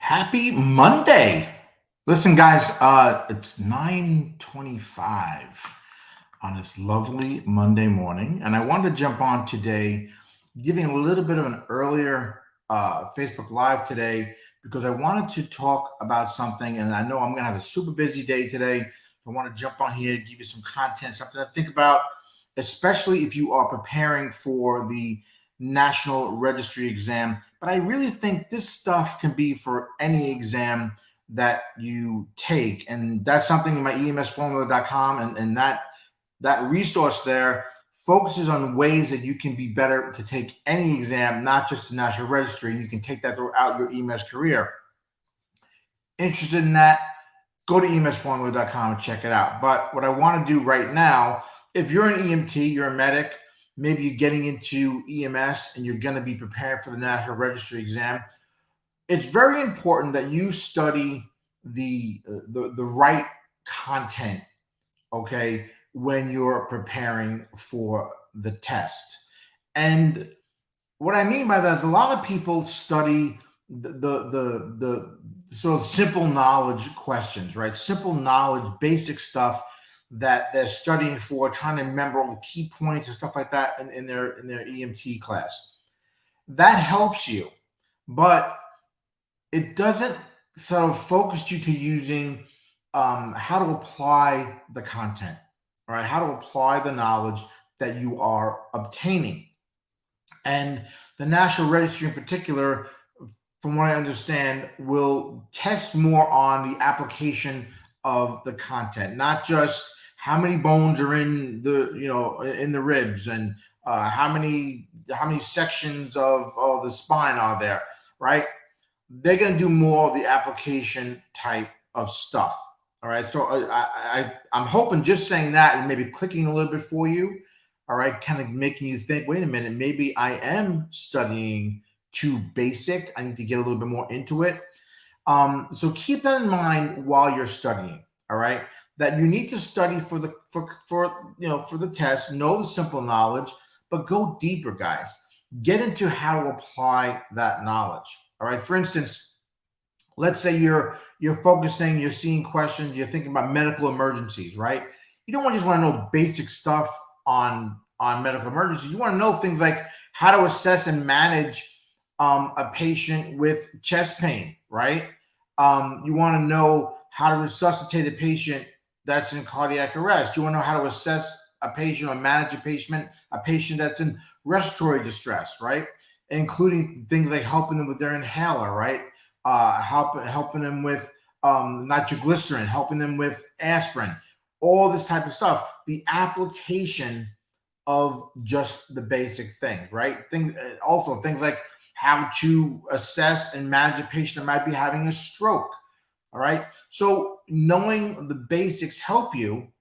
Happy Monday. Listen, guys, it's 9:25 on this lovely Monday morning, and I wanted to jump on today, giving a little bit of an earlier Facebook Live today because I wanted to talk about something, and I know I'm going to have a super busy day today. I want to jump on here, give you some content, something to think about, especially if you are preparing for the National Registry exam. But I really think this stuff can be for any exam that you take. And that's something in my EMSformula.com, and that resource there focuses on ways that you can be better to take any exam, not just the National Registry. You can take that throughout your EMS career. Interested in that? Go to EMSformula.com and check it out. But what I want to do right now, if you're an EMT, you're a medic, maybe you're getting into EMS and you're going to be preparing for the National Registry exam, it's very important that you study the right content, okay, when you're preparing for the test. And what I mean by that is a lot of people study the sort of simple knowledge questions, right? Simple knowledge, basic stuff that they're studying for, trying to remember all the key points and stuff like that in their EMT class. That helps you, but it doesn't sort of focus you to using how to apply the content, right? How to apply the knowledge that you are obtaining. And the National Registry in particular, from what I understand, will test more on the application of the content, not just how many bones are in the ribs and how many sections of the spine are there, right? They're going to do more of the application type of stuff. All right. So I'm hoping just saying that and maybe clicking a little bit for you. All right. Kind of making you think, wait a minute, maybe I am studying too basic. I need to get a little bit more into it. So keep that in mind while you're studying. All right. That you need to study for the test, know the simple knowledge, but go deeper, guys. Get into how to apply that knowledge. All right. For instance, let's say you're focusing, you're seeing questions, you're thinking about medical emergencies, right? You don't just want to know basic stuff on medical emergencies. You want to know things like how to assess and manage a patient with chest pain, right? You want to know how to resuscitate a patient that's in cardiac arrest. You want to know how to assess a patient or manage a patient that's in respiratory distress, right? Including things like helping them with their inhaler, right? Helping them with nitroglycerin, helping them with aspirin, all this type of stuff. The application of just the basic things, right? Also things like how to assess and manage a patient that might be having a stroke. All right. So knowing the basics help you.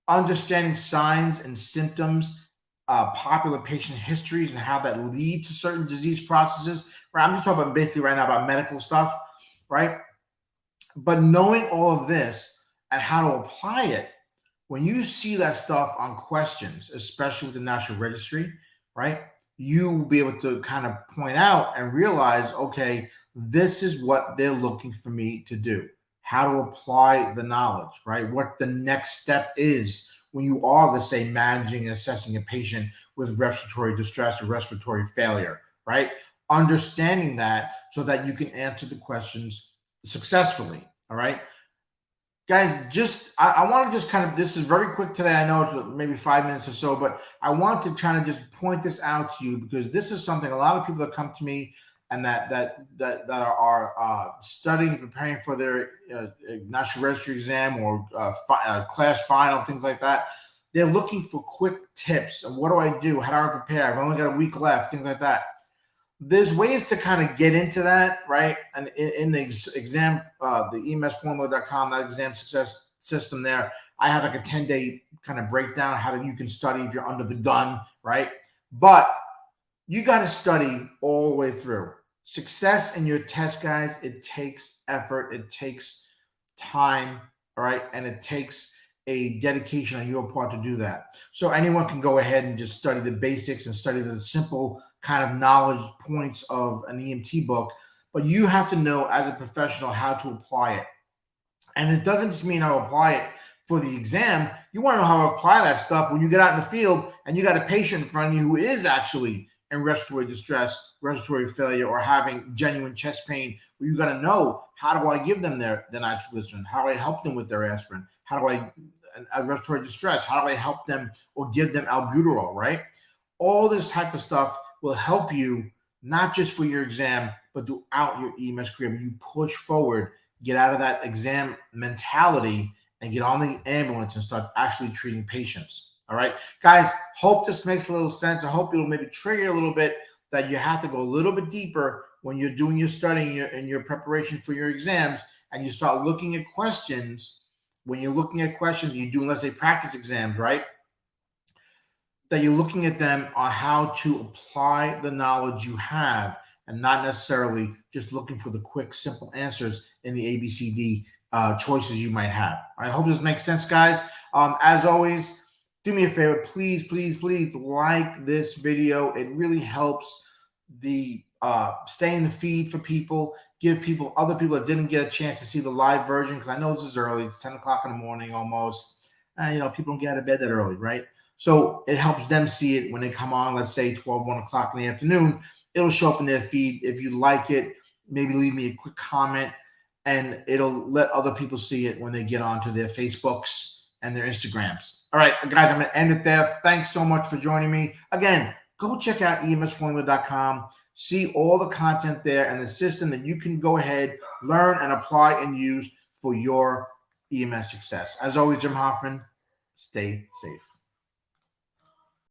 Understanding signs and symptoms, popular patient histories, and how that lead to certain disease processes. Right. I'm just talking about basically right now about medical stuff, right? But knowing all of this and how to apply it, when you see that stuff on questions, especially with the National Registry, right, you will be able to kind of point out and realize, okay, this is what they're looking for me to do. How to apply the knowledge, right? What the next step is when you are, let's say, managing and assessing a patient with respiratory distress or respiratory failure, right? Understanding that so that you can answer the questions successfully, all right? Guys, I want to just kind of, this is very quick today. I know it's maybe 5 minutes or so, but I want to kind of just point this out to you because this is something a lot of people that come to me and that are studying and preparing for their National Registry exam or class final, things like that. They're looking for quick tips. And what do I do? How do I prepare? I've only got a week left, things like that. There's ways to kind of get into that, right? And in the exam, the EMSformula.com, that exam success system there, I have like a 10-day kind of breakdown of how you can study if you're under the gun, right? But you got to study all the way through. Success in your test, guys, it takes effort, it takes time, all right? And it takes a dedication on your part to do that. So anyone can go ahead and just study the basics and study the simple kind of knowledge points of an EMT book. but you have to know as a professional how to apply it. And it doesn't just mean I'll apply it for the exam. You want to know how to apply that stuff when you get out in the field and you got a patient in front of you who is actually in respiratory distress, respiratory failure, or having genuine chest pain. Where you got to know, how do I give them their nitroglycerin? How do I help them with their aspirin? How do I respiratory distress? How do I help them or give them albuterol? Right? All this type of stuff will help you not just for your exam, but throughout your EMS career. When you push forward, get out of that exam mentality and get on the ambulance and start actually treating patients. All right, guys, hope this makes a little sense. I hope it'll maybe trigger a little bit that you have to go a little bit deeper when you're doing your studying and your preparation for your exams, and you start looking at questions. When you're looking at questions, you're doing, let's say, practice exams, right? That you're looking at them on how to apply the knowledge you have, and not necessarily just looking for the quick, simple answers in the ABCD choices you might have. I hope this makes sense, guys. As always, do me a favor, please, please, please like this video. It really helps the stay in the feed for people, give people, other people that didn't get a chance to see the live version, because I know this is early. It's 10 o'clock in the morning almost. People don't get out of bed that early, right? So it helps them see it when they come on, let's say 12, 1 o'clock in the afternoon. It'll show up in their feed. If you like it, maybe leave me a quick comment, and it'll let other people see it when they get onto their Facebooks and their Instagrams. All right, guys, I'm going to end it there. Thanks so much for joining me. Again, go check out emsformula.com. See all the content there and the system that you can go ahead, learn, and apply and use for your EMS success. As always, Jim Hoffman, stay safe.